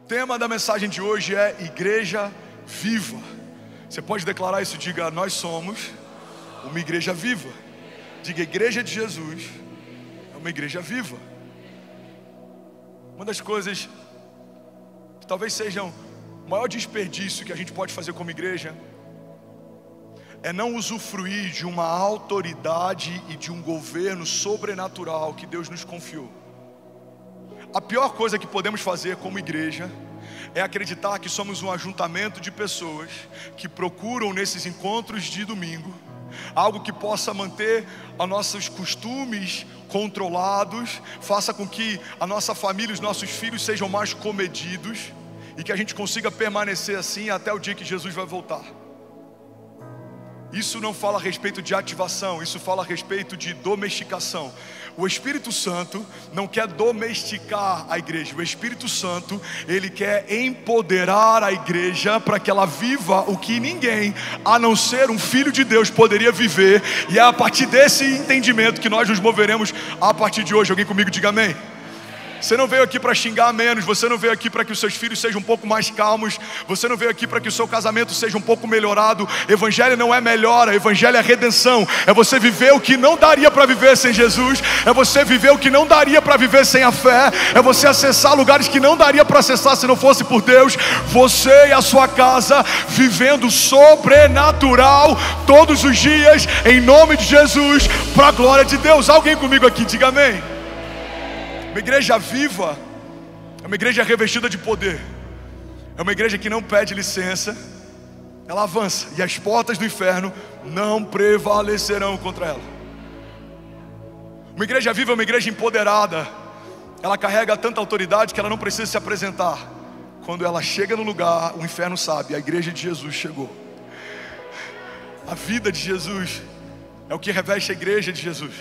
tema da mensagem de hoje é Igreja Viva. Você pode declarar isso? Diga: nós somos uma igreja viva. Diga: a igreja de Jesus é uma igreja viva. Uma das coisas que talvez sejam o maior desperdício que a gente pode fazer como igreja é não usufruir de uma autoridade e de um governo sobrenatural que Deus nos confiou. A pior coisa que podemos fazer como igreja é acreditar que somos um ajuntamento de pessoas que procuram nesses encontros de domingo algo que possa manter os nossos costumes controlados, faça com que a nossa família, os nossos filhos sejam mais comedidos e que a gente consiga permanecer assim até o dia que Jesus vai voltar. Isso não fala a respeito de ativação, isso fala a respeito de domesticação. O Espírito Santo não quer domesticar a igreja. O Espírito Santo, ele quer empoderar a igreja para que ela viva o que ninguém, a não ser um filho de Deus, poderia viver. E é a partir desse entendimento que nós nos moveremos a partir de hoje. Alguém comigo diga amém. Você não veio aqui para xingar menos, você não veio aqui para que os seus filhos sejam um pouco mais calmos, você não veio aqui para que o seu casamento seja um pouco melhorado. Evangelho não é melhora, evangelho é redenção. É você viver o que não daria para viver sem Jesus, é você viver o que não daria para viver sem a fé, é você acessar lugares que não daria para acessar se não fosse por Deus. Você e a sua casa vivendo sobrenatural todos os dias, em nome de Jesus, para a glória de Deus. Alguém comigo aqui, diga amém. Uma igreja viva é uma igreja revestida de poder. É uma igreja que não pede licença, ela avança, e as portas do inferno não prevalecerão contra ela. Uma igreja viva é uma igreja empoderada. Ela carrega tanta autoridade que ela não precisa se apresentar. Quando ela chega no lugar, o inferno sabe: a igreja de Jesus chegou. A vida de Jesus é o que reveste a igreja de Jesus.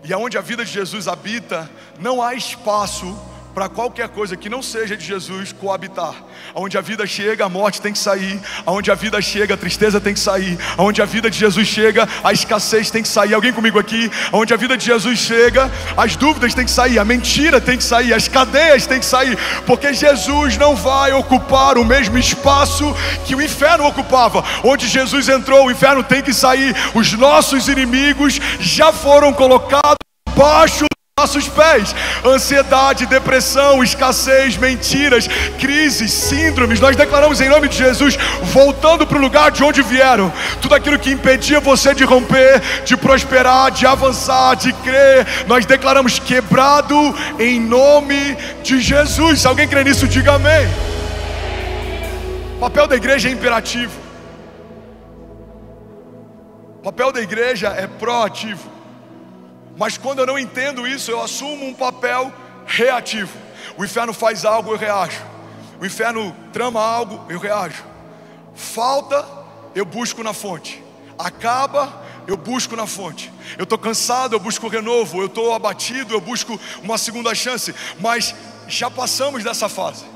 E aonde a vida de Jesus habita, não há espaço para qualquer coisa que não seja de Jesus coabitar. Aonde a vida chega, a morte tem que sair. Aonde a vida chega, a tristeza tem que sair. Aonde a vida de Jesus chega, a escassez tem que sair. Alguém comigo aqui? Aonde a vida de Jesus chega, as dúvidas têm que sair, a mentira tem que sair, as cadeias têm que sair. Porque Jesus não vai ocupar o mesmo espaço que o inferno ocupava. Onde Jesus entrou, o inferno tem que sair. Os nossos inimigos já foram colocados debaixo dos nossos pés. Ansiedade, depressão, escassez, mentiras, crises, síndromes, nós declaramos em nome de Jesus, voltando para o lugar de onde vieram. Tudo aquilo que impedia você de romper, de prosperar, de avançar, de crer, nós declaramos quebrado em nome de Jesus. Se alguém crê nisso, diga amém. O papel da igreja é imperativo. O papel da igreja é proativo. Mas quando eu não entendo isso, eu assumo um papel reativo. O inferno faz algo, eu reajo. O inferno trama algo, eu reajo. Falta, eu busco na fonte. Acaba, eu busco na fonte. Eu estou cansado, eu busco renovo. Eu estou abatido, eu busco uma segunda chance. Mas já passamos dessa fase.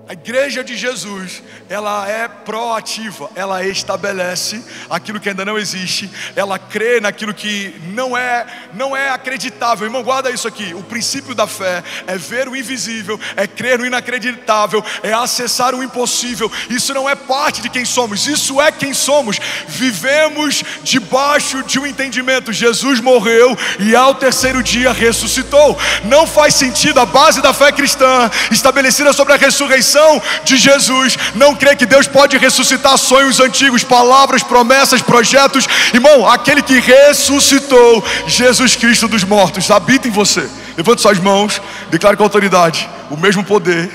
A igreja de Jesus, ela é proativa, ela estabelece aquilo que ainda não existe, ela crê naquilo que não é acreditável. Irmão, guarda isso aqui: o princípio da fé é ver o invisível, é crer no inacreditável, é acessar o impossível. Isso não é parte de quem somos, isso é quem somos. Vivemos debaixo de um entendimento: Jesus morreu e ao terceiro dia ressuscitou. Não faz sentido a base da fé cristã, estabelecida sobre a ressurreição de Jesus, não crê que Deus pode ressuscitar sonhos antigos, palavras, promessas, projetos. Irmão, aquele que ressuscitou Jesus Cristo dos mortos habita em você. Levante suas mãos, declare com autoridade: o mesmo poder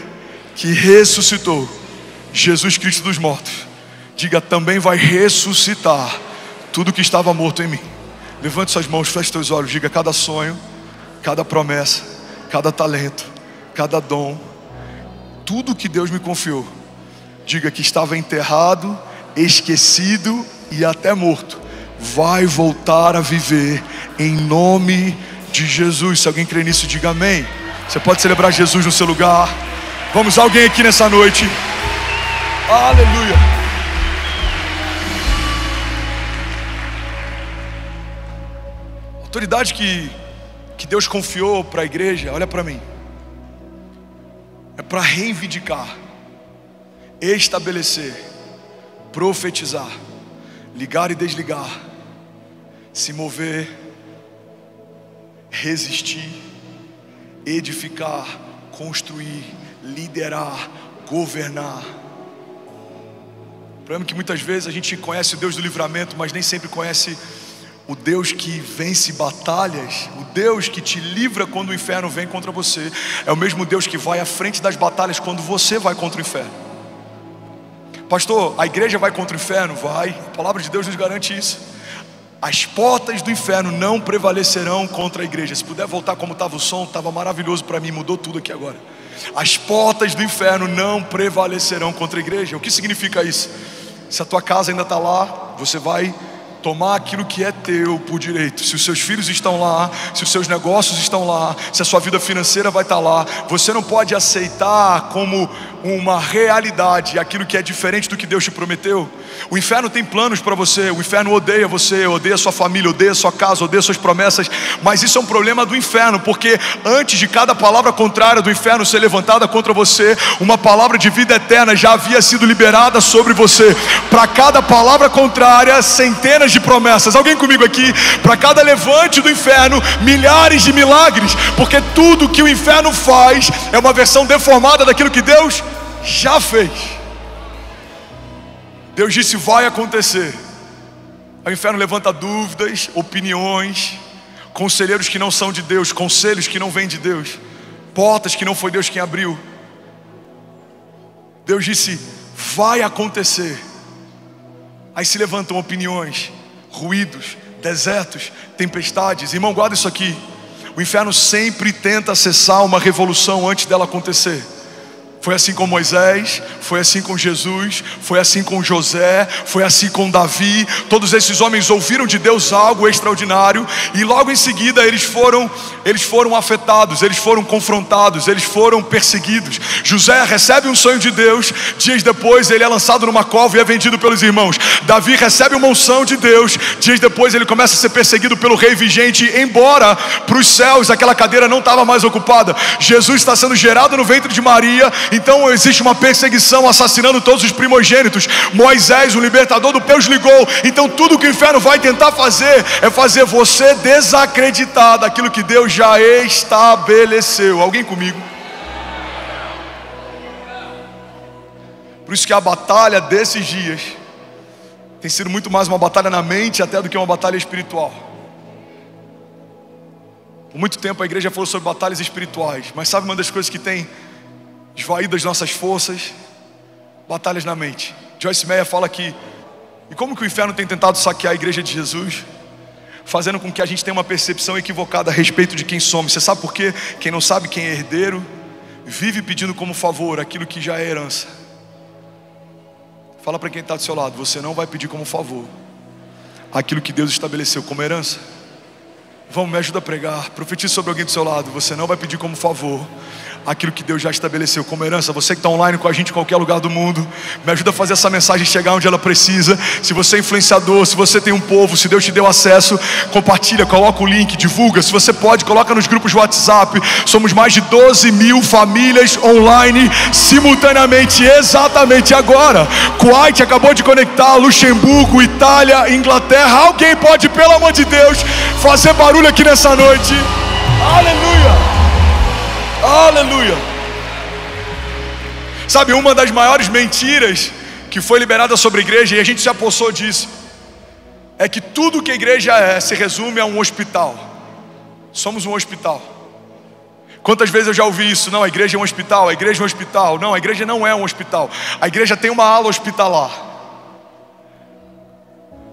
que ressuscitou Jesus Cristo dos mortos, diga, também vai ressuscitar tudo que estava morto em mim. Levante suas mãos, feche seus olhos, diga: cada sonho, cada promessa, cada talento, cada dom, tudo que Deus me confiou, diga que estava enterrado, esquecido e até morto, vai voltar a viver em nome de Jesus. Se alguém crê nisso, diga amém. Você pode celebrar Jesus no seu lugar. Vamos, alguém aqui nessa noite. Aleluia. A autoridade que Deus confiou para a igreja, olha para mim, é para reivindicar, estabelecer, profetizar, ligar e desligar, se mover, resistir, edificar, construir, liderar, governar. O problema é que muitas vezes a gente conhece o Deus do livramento, mas nem sempre conhece o Deus que vence batalhas. O Deus que te livra quando o inferno vem contra você é o mesmo Deus que vai à frente das batalhas quando você vai contra o inferno. Pastor, a igreja vai contra o inferno? Vai. A palavra de Deus nos garante isso. As portas do inferno não prevalecerão contra a igreja. Se puder voltar como estava o som, estava maravilhoso para mim, mudou tudo aqui agora. As portas do inferno não prevalecerão contra a igreja. O que significa isso? Se a tua casa ainda está lá, você vai tomar aquilo que é teu por direito. Se os seus filhos estão lá, se os seus negócios estão lá, se a sua vida financeira vai estar lá, você não pode aceitar como uma realidade aquilo que é diferente do que Deus te prometeu. O inferno tem planos para você. O inferno odeia você, odeia sua família, odeia sua casa, odeia suas promessas. Mas isso é um problema do inferno, porque antes de cada palavra contrária do inferno ser levantada contra você, uma palavra de vida eterna já havia sido liberada sobre você. Para cada palavra contrária, centenas de promessas. Alguém comigo aqui? Para cada levante do inferno, milhares de milagres, porque tudo que o inferno faz é uma versão deformada daquilo que Deus já fez. Deus disse: vai acontecer. Aí o inferno levanta dúvidas, opiniões, conselheiros que não são de Deus, conselhos que não vêm de Deus, portas que não foi Deus quem abriu. Deus disse: vai acontecer. Aí se levantam opiniões, ruídos, desertos, tempestades. Irmão, guarda isso aqui. O inferno sempre tenta acessar uma revolução antes dela acontecer. Foi assim com Moisés, foi assim com Jesus, foi assim com José, foi assim com Davi. Todos esses homens ouviram de Deus algo extraordinário e logo em seguida eles foram afetados, eles foram confrontados, eles foram perseguidos. José recebe um sonho de Deus, dias depois ele é lançado numa cova e é vendido pelos irmãos. Davi recebe uma unção de Deus, dias depois ele começa a ser perseguido pelo rei vigente, embora para os céus aquela cadeira não estava mais ocupada. Jesus está sendo gerado no ventre de Maria. Então existe uma perseguição, assassinando todos os primogênitos. Moisés, o libertador do Deus, ligou. Então tudo que o inferno vai tentar fazer é fazer você desacreditar daquilo que Deus já estabeleceu. Alguém comigo? Por isso que a batalha desses dias tem sido muito mais uma batalha na mente até do que uma batalha espiritual. Por muito tempo a igreja falou sobre batalhas espirituais, mas sabe uma das coisas que tem esvaído as nossas forças? Batalhas na mente. Joyce Meyer fala que, e como que o inferno tem tentado saquear a igreja de Jesus? Fazendo com que a gente tenha uma percepção equivocada a respeito de quem somos. Você sabe por quê? Quem não sabe quem é herdeiro vive pedindo como favor aquilo que já é herança. Fala para quem está do seu lado: você não vai pedir como favor aquilo que Deus estabeleceu como herança. Vamos, me ajuda a pregar. Profetize sobre alguém do seu lado: você não vai pedir como favor aquilo que Deus já estabeleceu como herança. Você que está online com a gente em qualquer lugar do mundo, me ajuda a fazer essa mensagem chegar onde ela precisa. Se você é influenciador, se você tem um povo, se Deus te deu acesso, compartilha, coloca o link, divulga. Se você pode, coloca nos grupos de WhatsApp. Somos mais de 12 mil famílias online simultaneamente, exatamente agora. Kuwait acabou de conectar, Luxemburgo, Itália, Inglaterra. Alguém pode, pelo amor de Deus, fazer barulho aqui nessa noite? Aleluia! Aleluia! Sabe, uma das maiores mentiras que foi liberada sobre a igreja, e a gente se apossou disso, é que tudo que a igreja é se resume a um hospital. Somos um hospital. Quantas vezes eu já ouvi isso? Não, a igreja é um hospital, a igreja é um hospital. Não, a igreja não é um hospital. A igreja tem uma ala hospitalar.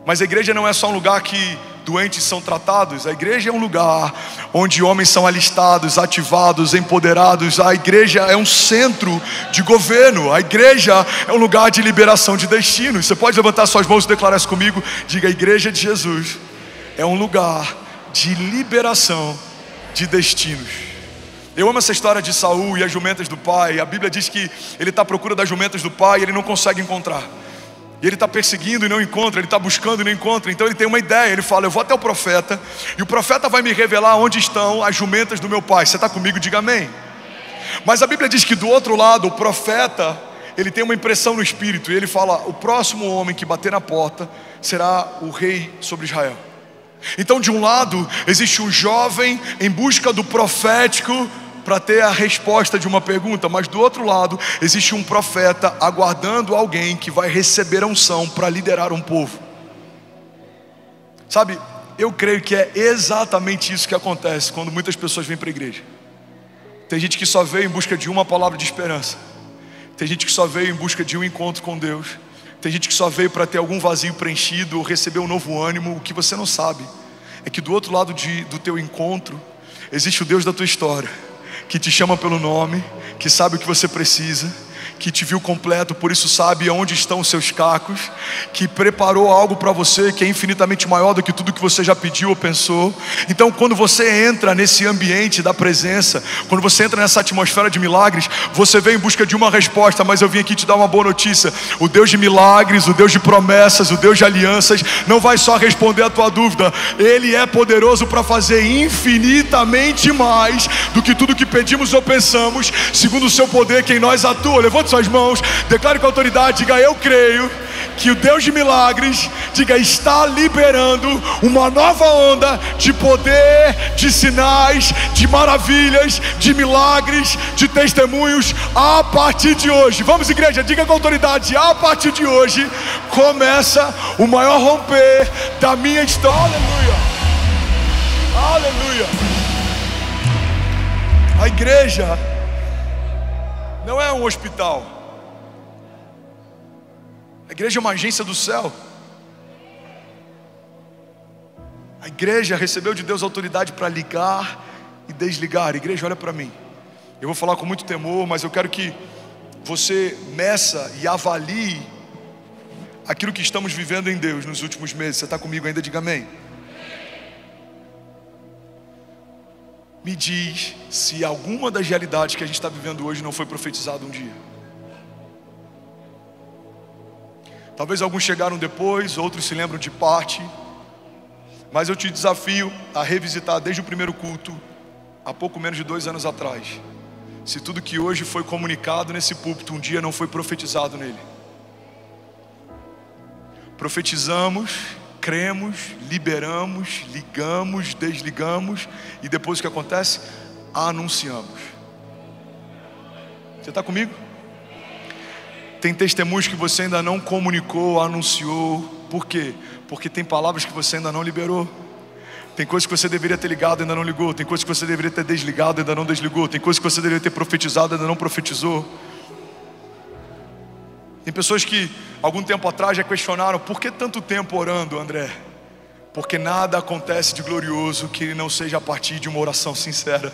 Mas a igreja não é só um lugar que doentes são tratados. A igreja é um lugar onde homens são alistados, ativados, empoderados. A igreja é um centro de governo. A igreja é um lugar de liberação de destinos. Você pode levantar suas mãos e declarar isso comigo? Diga: a igreja de Jesus é um lugar de liberação de destinos. Eu amo essa história de Saul e as jumentas do pai. A Bíblia diz que ele está à procura das jumentas do pai e ele não consegue encontrar. E ele está perseguindo e não encontra, ele está buscando e não encontra. Então ele tem uma ideia, ele fala: eu vou até o profeta, e o profeta vai me revelar onde estão as jumentas do meu pai. Você está comigo? Diga amém. Mas a Bíblia diz que do outro lado, o profeta, ele tem uma impressão no espírito, e ele fala: o próximo homem que bater na porta será o rei sobre Israel. Então, de um lado, existe um jovem em busca do profético para ter a resposta de uma pergunta, mas do outro lado, existe um profeta aguardando alguém que vai receber a unção para liderar um povo. Sabe, eu creio que é exatamente isso que acontece quando muitas pessoas vêm para a igreja. Tem gente que só veio em busca de uma palavra de esperança. Tem gente que só veio em busca de um encontro com Deus. Tem gente que só veio para ter algum vazio preenchido ou receber um novo ânimo. O que você não sabe é que do outro lado do teu encontro existe o Deus da tua história, que te chama pelo nome, que sabe o que você precisa, que te viu completo, por isso sabe onde estão os seus cacos, que preparou algo para você que é infinitamente maior do que tudo que você já pediu ou pensou. Então, quando você entra nesse ambiente da presença, quando você entra nessa atmosfera de milagres, você vem em busca de uma resposta. Mas eu vim aqui te dar uma boa notícia: o Deus de milagres, o Deus de promessas, o Deus de alianças, não vai só responder a tua dúvida, Ele é poderoso para fazer infinitamente mais do que tudo que pedimos ou pensamos, segundo o seu poder que em nós atua. Levante suas mãos, declare com autoridade, diga: eu creio que o Deus de milagres, diga, está liberando uma nova onda de poder, de sinais, de maravilhas, de milagres, de testemunhos a partir de hoje. Vamos, igreja, diga com autoridade: a partir de hoje começa o maior romper da minha história. Aleluia, aleluia. A igreja não é um hospital. A igreja é uma agência do céu. A igreja recebeu de Deus autoridade para ligar e desligar. Igreja, olha para mim. Eu vou falar com muito temor, mas eu quero que você meça e avalie aquilo que estamos vivendo em Deus nos últimos meses. Você está comigo ainda? Diga amém. Me diz se alguma das realidades que a gente está vivendo hoje não foi profetizado um dia. Talvez alguns chegaram depois, outros se lembram de parte, mas eu te desafio a revisitar desde o primeiro culto, há pouco menos de 2 anos atrás, se tudo que hoje foi comunicado nesse púlpito um dia não foi profetizado nele. Profetizamos, cremos, liberamos, ligamos, desligamos, e depois o que acontece? Anunciamos. Você está comigo? Tem testemunhos que você ainda não comunicou, anunciou. Por quê? Porque tem palavras que você ainda não liberou. Tem coisas que você deveria ter ligado e ainda não ligou. Tem coisas que você deveria ter desligado e ainda não desligou. Tem coisas que você deveria ter profetizado e ainda não profetizou. Tem pessoas que algum tempo atrás já questionaram: por que tanto tempo orando, André? Porque nada acontece de glorioso que não seja a partir de uma oração sincera.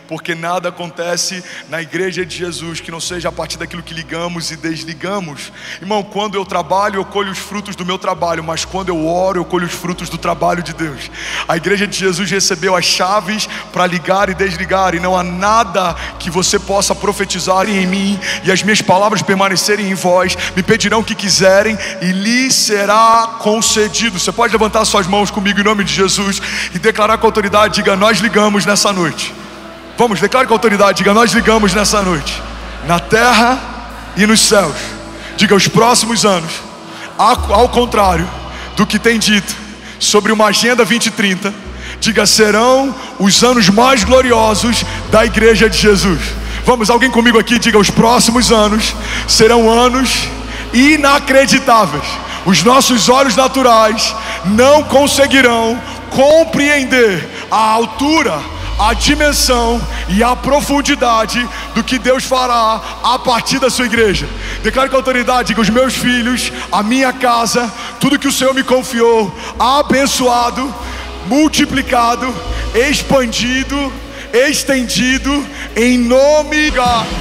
Porque nada acontece na igreja de Jesus que não seja a partir daquilo que ligamos e desligamos. Irmão, quando eu trabalho, eu colho os frutos do meu trabalho, mas quando eu oro, eu colho os frutos do trabalho de Deus. A igreja de Jesus recebeu as chaves para ligar e desligar, e não há nada que você possa profetizar em mim e as minhas palavras permanecerem em vós. Me pedirão o que quiserem e lhes será concedido. Você pode levantar suas mãos comigo em nome de Jesus e declarar com autoridade, diga: nós ligamos nessa noite. Vamos, declare com autoridade, diga: nós ligamos nessa noite, na terra e nos céus. Diga: os próximos anos, ao contrário do que tem dito sobre uma agenda 2030, diga: serão os anos mais gloriosos da igreja de Jesus. Vamos, alguém comigo aqui, diga: os próximos anos serão anos inacreditáveis. Os nossos olhos naturais não conseguirão compreender a altura, a dimensão e a profundidade do que Deus fará a partir da sua igreja. Declare com autoridade, diga: os meus filhos, a minha casa, tudo que o Senhor me confiou, abençoado, multiplicado, expandido, estendido, em nome de... Aleluia.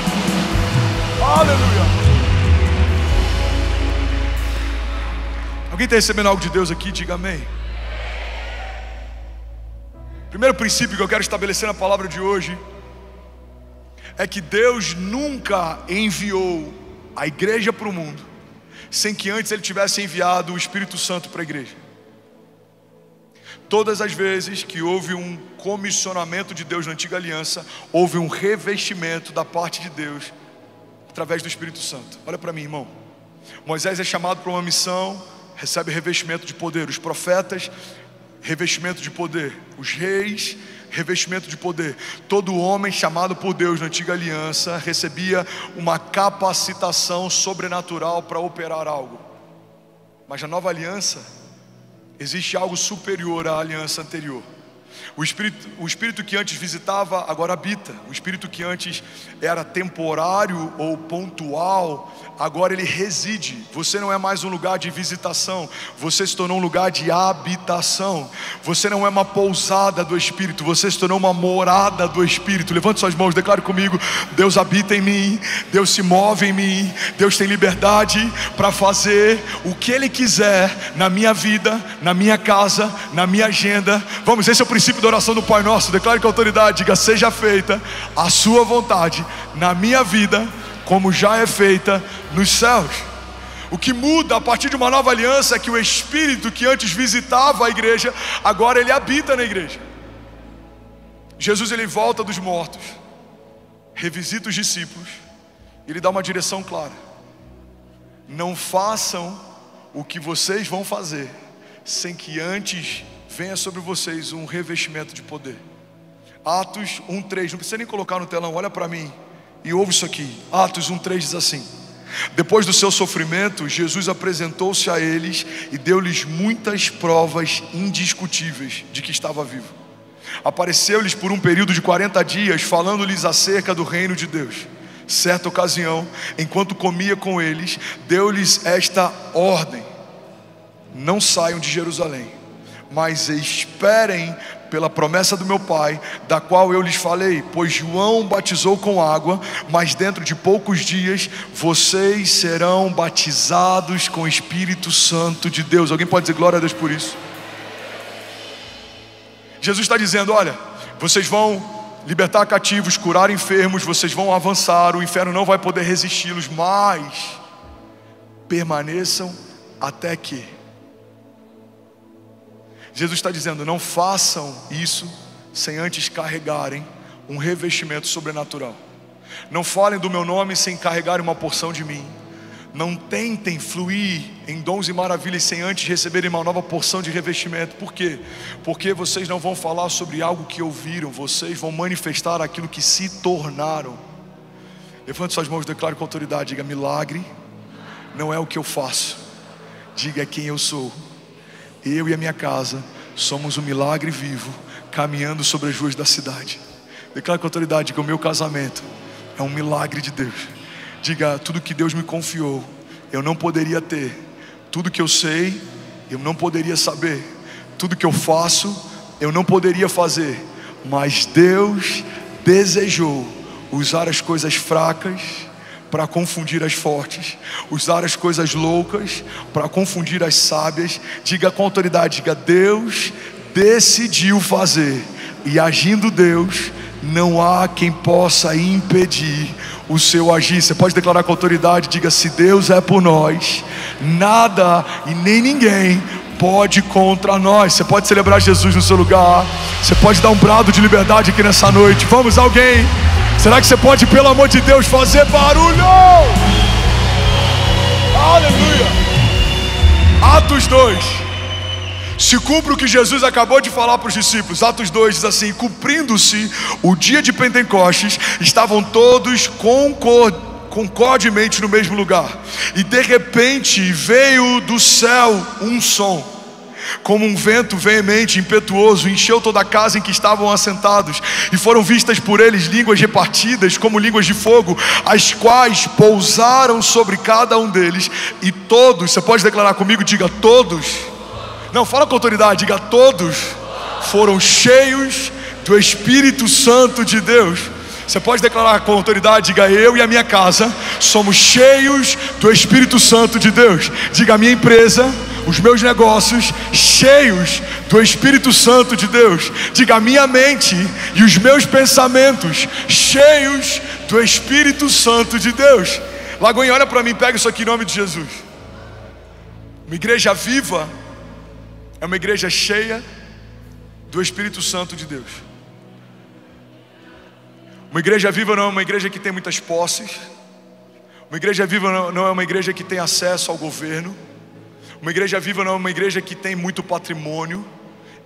Alguém está recebendo algo de Deus aqui? Diga amém. Primeiro princípio que eu quero estabelecer na palavra de hoje é que Deus nunca enviou a igreja para o mundo sem que antes Ele tivesse enviado o Espírito Santo para a igreja. todas as vezes que houve um comissionamento de Deus na antiga aliança, houve um revestimento da parte de Deus através do Espírito Santo. Olha para mim, irmão. Moisés é chamado para uma missão, recebe revestimento de poder. Os profetas, revestimento de poder. Os reis, revestimento de poder. Todo homem chamado por Deus na antiga aliança recebia uma capacitação sobrenatural para operar algo. Mas na nova aliança existe algo superior à aliança anterior. O Espírito que antes visitava, agora habita. O Espírito que antes era temporário ou pontual, agora ele reside. Você não é mais um lugar de visitação, você se tornou um lugar de habitação. Você não é uma pousada do Espírito, você se tornou uma morada do Espírito. Levante suas mãos, declare comigo: Deus habita em mim, Deus se move em mim, Deus tem liberdade para fazer o que Ele quiser na minha vida, na minha casa, na minha agenda. Vamos, esse é o princípio da oração do Pai Nosso. Declare com autoridade, diga: seja feita a sua vontade na minha vida, como já é feita nos céus. O que muda a partir de uma nova aliança é que o Espírito que antes visitava a igreja, agora ele habita na igreja. Jesus, ele volta dos mortos, revisita os discípulos, e ele dá uma direção clara: não façam o que vocês vão fazer sem que antes venha sobre vocês um revestimento de poder. Atos 1:3, não precisa nem colocar no telão, olha para mim e ouve isso aqui. Atos 1:3 diz assim: depois do seu sofrimento, Jesus apresentou-se a eles e deu-lhes muitas provas indiscutíveis de que estava vivo. Apareceu-lhes por um período de 40 dias, falando-lhes acerca do reino de Deus. Certa ocasião, enquanto comia com eles, deu-lhes esta ordem: não saiam de Jerusalém, mas esperem pela promessa do meu Pai, da qual eu lhes falei. Pois João batizou com água, mas dentro de poucos dias vocês serão batizados com o Espírito Santo de Deus. Alguém pode dizer glória a Deus por isso? Jesus está dizendo: olha, vocês vão libertar cativos, curar enfermos, vocês vão avançar, o inferno não vai poder resisti-los, mas permaneçam até que. Jesus está dizendo: não façam isso sem antes carregarem um revestimento sobrenatural. Não falem do meu nome sem carregarem uma porção de mim. Não tentem fluir em dons e maravilhas sem antes receberem uma nova porção de revestimento. Por quê? Porque vocês não vão falar sobre algo que ouviram, vocês vão manifestar aquilo que se tornaram. Levante suas mãos e declare com autoridade: diga: milagre não é o que eu faço, diga: é quem eu sou. Eu e a minha casa somos um milagre vivo, caminhando sobre as ruas da cidade. Declare com autoridade que o meu casamento é um milagre de Deus. Diga: tudo que Deus me confiou, eu não poderia ter. Tudo que eu sei, eu não poderia saber. Tudo que eu faço, eu não poderia fazer. Mas Deus desejou usar as coisas fracas para confundir as fortes, usar as coisas loucas para confundir as sábias. Diga com autoridade, diga: Deus decidiu fazer, e agindo Deus, não há quem possa impedir o seu agir. Você pode declarar com autoridade, diga: se Deus é por nós, nada e nem ninguém pode contra nós. Você pode celebrar Jesus no seu lugar, você pode dar um brado de liberdade aqui nessa noite. Vamos, alguém? Será que você pode, pelo amor de Deus, fazer barulho? Aleluia! Atos 2. Se cumpre o que Jesus acabou de falar para os discípulos. Atos 2 diz assim: cumprindo-se o dia de Pentecostes, estavam todos concordemente no mesmo lugar. E de repente veio do céu um som, como um vento veemente, impetuoso, encheu toda a casa em que estavam assentados, e foram vistas por eles línguas repartidas como línguas de fogo, as quais pousaram sobre cada um deles. E todos, você pode declarar comigo, diga: todos, não, fala com autoridade, diga: todos foram cheios do Espírito Santo de Deus. Você pode declarar com autoridade, diga: eu e a minha casa somos cheios do Espírito Santo de Deus. Diga: a minha empresa, os meus negócios, cheios do Espírito Santo de Deus. Diga: a minha mente e os meus pensamentos, cheios do Espírito Santo de Deus. Lagoinha, olha para mim, pega isso aqui em nome de Jesus. Uma igreja viva é uma igreja cheia do Espírito Santo de Deus. Uma igreja viva não é uma igreja que tem muitas posses. Uma igreja viva não é uma igreja que tem acesso ao governo. Uma igreja viva não é uma igreja que tem muito patrimônio.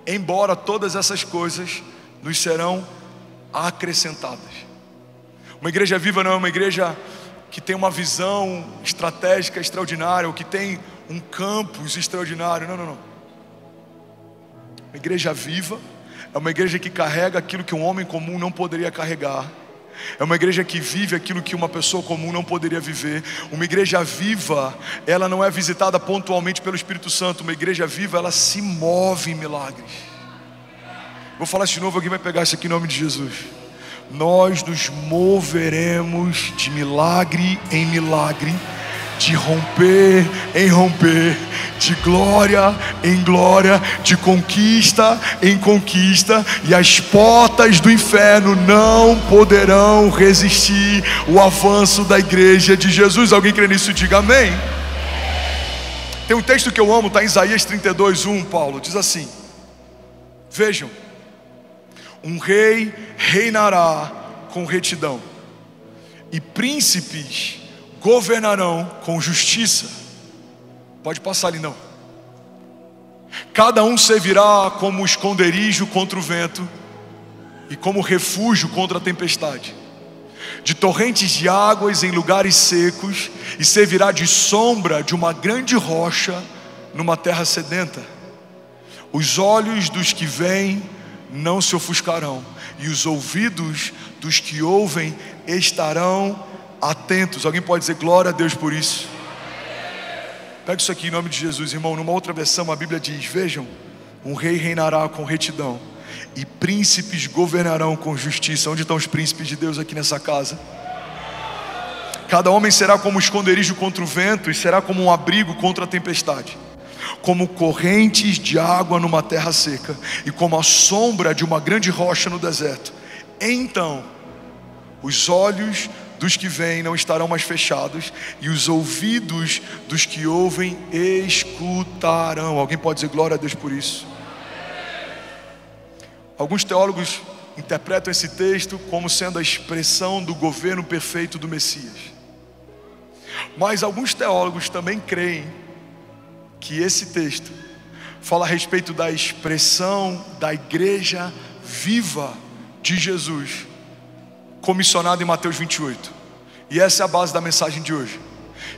Embora todas essas coisas nos serão acrescentadas. Uma igreja viva não é uma igreja que tem uma visão estratégica extraordinária, ou que tem um campus extraordinário. Não. Uma igreja viva é uma igreja que carrega aquilo que um homem comum não poderia carregar. É uma igreja que vive aquilo que uma pessoa comum não poderia viver. Uma igreja viva, ela não é visitada pontualmente pelo Espírito Santo. Uma igreja viva, ela se move em milagres. Vou falar isso de novo, alguém vai pegar isso aqui em nome de Jesus. Nós nos moveremos de milagre em milagre, de romper em romper, de glória em glória, de conquista em conquista, e as portas do inferno não poderão resistir o avanço da igreja de Jesus. Alguém crê nisso? Diga amém. Tem um texto que eu amo, está em Isaías 32:1. Paulo diz assim: vejam, um rei reinará com retidão, e príncipes governarão com justiça. Pode passar ali não. Cada um servirá como esconderijo contra o vento e como refúgio contra a tempestade, de torrentes de águas em lugares secos, e servirá de sombra de uma grande rocha numa terra sedenta. Os olhos dos que veem não se ofuscarão, e os ouvidos dos que ouvem estarão atentos. Alguém pode dizer glória a Deus por isso? Pega isso aqui em nome de Jesus, irmão. Numa outra versão a Bíblia diz: vejam, um rei reinará com retidão, e príncipes governarão com justiça. Onde estão os príncipes de Deus aqui nessa casa? Cada homem será como um esconderijo contra o vento, e será como um abrigo contra a tempestade, como correntes de água numa terra seca, e como a sombra de uma grande rocha no deserto. Então os olhos dos que veem não estarão mais fechados, e os ouvidos dos que ouvem escutarão. Alguém pode dizer glória a Deus por isso? Alguns teólogos interpretam esse texto como sendo a expressão do governo perfeito do Messias. Mas alguns teólogos também creem que esse texto fala a respeito da expressão da igreja viva de Jesus, comissionado em Mateus 28. E essa é a base da mensagem de hoje.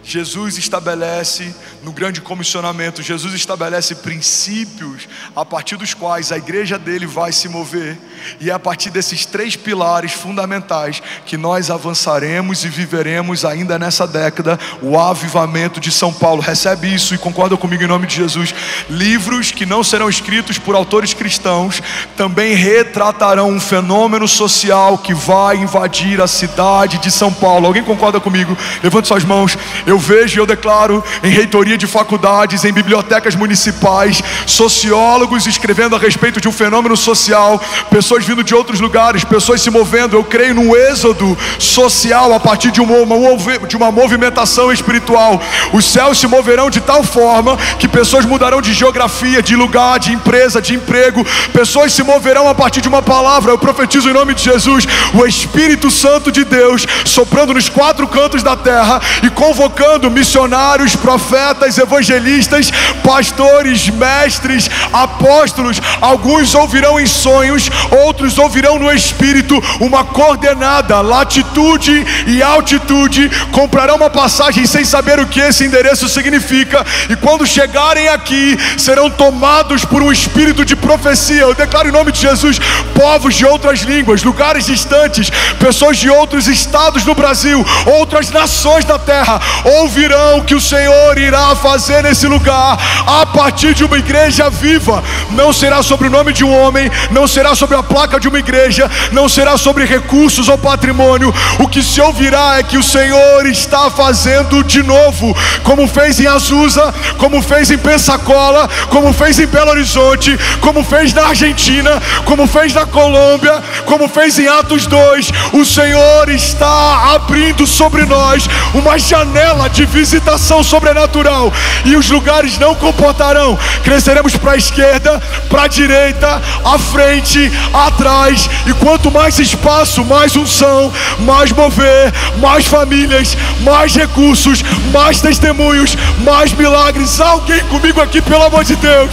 Jesus estabelece no grande comissionamento, Jesus estabelece princípios a partir dos quais a igreja dele vai se mover, e é a partir desses 3 pilares fundamentais que nós avançaremos e viveremos ainda nessa década o avivamento de São Paulo. Recebe isso e concorda comigo em nome de Jesus. Livros que não serão escritos por autores cristãos também retratarão um fenômeno social que vai invadir a cidade de São Paulo. Alguém concorda comigo? Levante suas mãos. Eu vejo e eu declaro em reitoria de faculdades, em bibliotecas municipais, sociólogos escrevendo a respeito de um fenômeno social, pessoas vindo de outros lugares, pessoas se movendo. Eu creio num êxodo social a partir de uma movimentação espiritual. Os céus se moverão de tal forma que pessoas mudarão de geografia, de lugar, de empresa, de emprego. Pessoas se moverão a partir de uma palavra. Eu profetizo em nome de Jesus, o Espírito Santo de Deus soprando nos 4 cantos da terra e convocando missionários, profetas, evangelistas, pastores, mestres, apóstolos. Alguns ouvirão em sonhos, outros ouvirão no Espírito uma coordenada, latitude e altitude. Comprarão uma passagem sem saber o que esse endereço significa, e quando chegarem aqui serão tomados por um espírito de profecia. Eu declaro em nome de Jesus, povos de outras línguas, lugares distantes, pessoas de outros estados no Brasil, outras nações da terra, ouvirão que o Senhor irá fazer nesse lugar a partir de uma igreja viva. Não será sobre o nome de um homem, não será sobre a placa de uma igreja, não será sobre recursos ou patrimônio. O que se ouvirá é que o Senhor está fazendo de novo, como fez em Azusa, como fez em Pensacola, como fez em Belo Horizonte, como fez na Argentina, como fez na Colômbia, como fez em Atos 2. O Senhor está abrindo sobre nós uma janela janela de visitação sobrenatural e os lugares não comportarão. Cresceremos para a esquerda, para a direita, à frente, atrás, e quanto mais espaço, mais unção, mais mover, mais famílias, mais recursos, mais testemunhos, mais milagres. Alguém comigo aqui, pelo amor de Deus.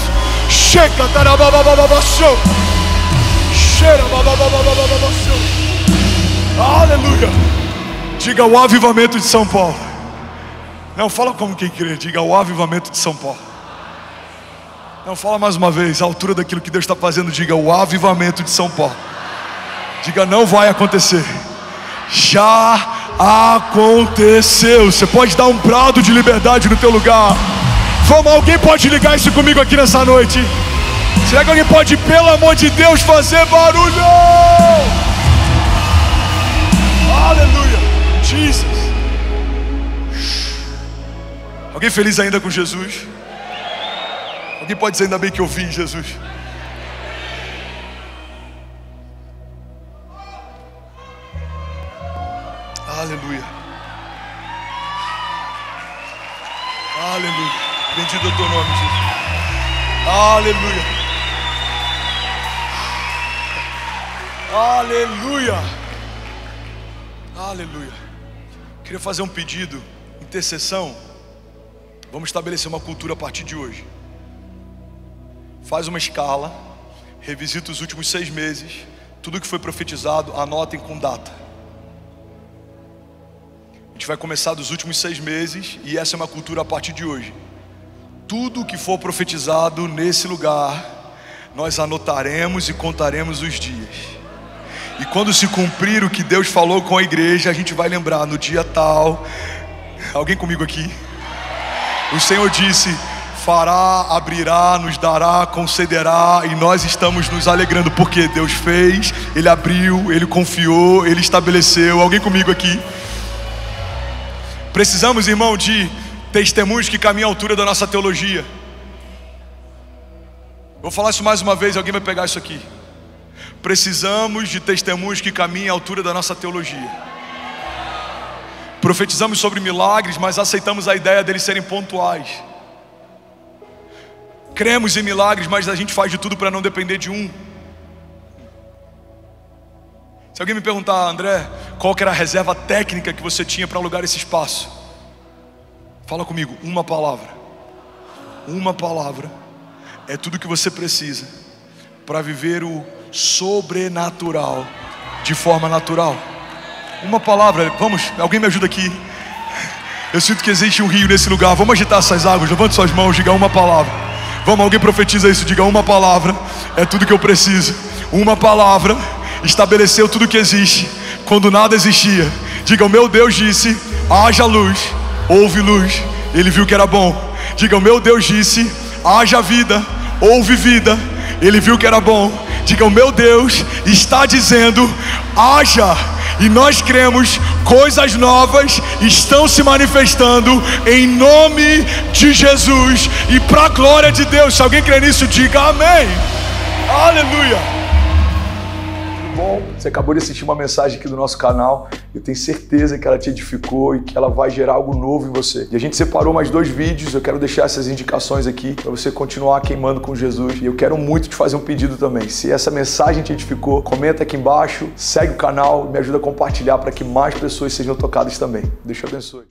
Chega, tarabababababachou. Cheira, babababababachou. Aleluia. Diga o avivamento de São Paulo. Não, fala como quem crê. Diga o avivamento de São Paulo. Não, fala mais uma vez. A altura daquilo que Deus está fazendo. Diga o avivamento de São Paulo. Diga, não vai acontecer. Já aconteceu. Você pode dar um brado de liberdade no teu lugar. Vamos, alguém pode ligar isso comigo aqui nessa noite? Será que alguém pode, pelo amor de Deus, fazer barulho? Aleluia. Jesus. Alguém feliz ainda com Jesus? Alguém pode dizer, ainda bem que eu vi Jesus? Aleluia. Aleluia. Bendito é o teu nome, Jesus. Aleluia. Aleluia. Aleluia. Queria fazer um pedido, intercessão. Vamos estabelecer uma cultura a partir de hoje. Faz uma escala, revisita os últimos 6 meses, tudo que foi profetizado, anotem com data. A gente vai começar dos últimos 6 meses e essa é uma cultura a partir de hoje. Tudo que for profetizado nesse lugar, nós anotaremos e contaremos os dias. E quando se cumprir o que Deus falou com a igreja, a gente vai lembrar no dia tal. Alguém comigo aqui? O Senhor disse: fará, abrirá, nos dará, concederá, e nós estamos nos alegrando porque Deus fez, Ele abriu, Ele confiou, Ele estabeleceu. Alguém comigo aqui? Precisamos, irmão, de testemunhos que caminham à altura da nossa teologia. Vou falar isso mais uma vez, alguém vai pegar isso aqui. Precisamos de testemunhos que caminhem à altura da nossa teologia. Profetizamos sobre milagres, mas aceitamos a ideia deles serem pontuais. Cremos em milagres, mas a gente faz de tudo para não depender de um. Se alguém me perguntar, André, qual que era a reserva técnica que você tinha para alugar esse espaço? Fala comigo, uma palavra. Uma palavra é tudo que você precisa para viver o sobrenatural de forma natural. Uma palavra, vamos, alguém me ajuda aqui. Eu sinto que existe um rio nesse lugar. Vamos agitar essas águas, levante suas mãos, diga uma palavra. Vamos, alguém profetiza isso, diga uma palavra é tudo que eu preciso. Uma palavra estabeleceu tudo que existe quando nada existia. Diga, o meu Deus disse, haja luz, houve luz, Ele viu que era bom. Diga, o meu Deus disse, haja vida, houve vida, Ele viu que era bom. Diga, o meu Deus está dizendo, haja. E nós cremos, coisas novas estão se manifestando em nome de Jesus e para a glória de Deus. Se alguém crê nisso, diga amém. Aleluia. Bom, você acabou de assistir uma mensagem aqui do nosso canal. Eu tenho certeza que ela te edificou e que ela vai gerar algo novo em você. E a gente separou mais 2 vídeos. Eu quero deixar essas indicações aqui para você continuar queimando com Jesus. E eu quero muito te fazer um pedido também. Se essa mensagem te edificou, comenta aqui embaixo, segue o canal, me ajuda a compartilhar para que mais pessoas sejam tocadas também. Deus te abençoe.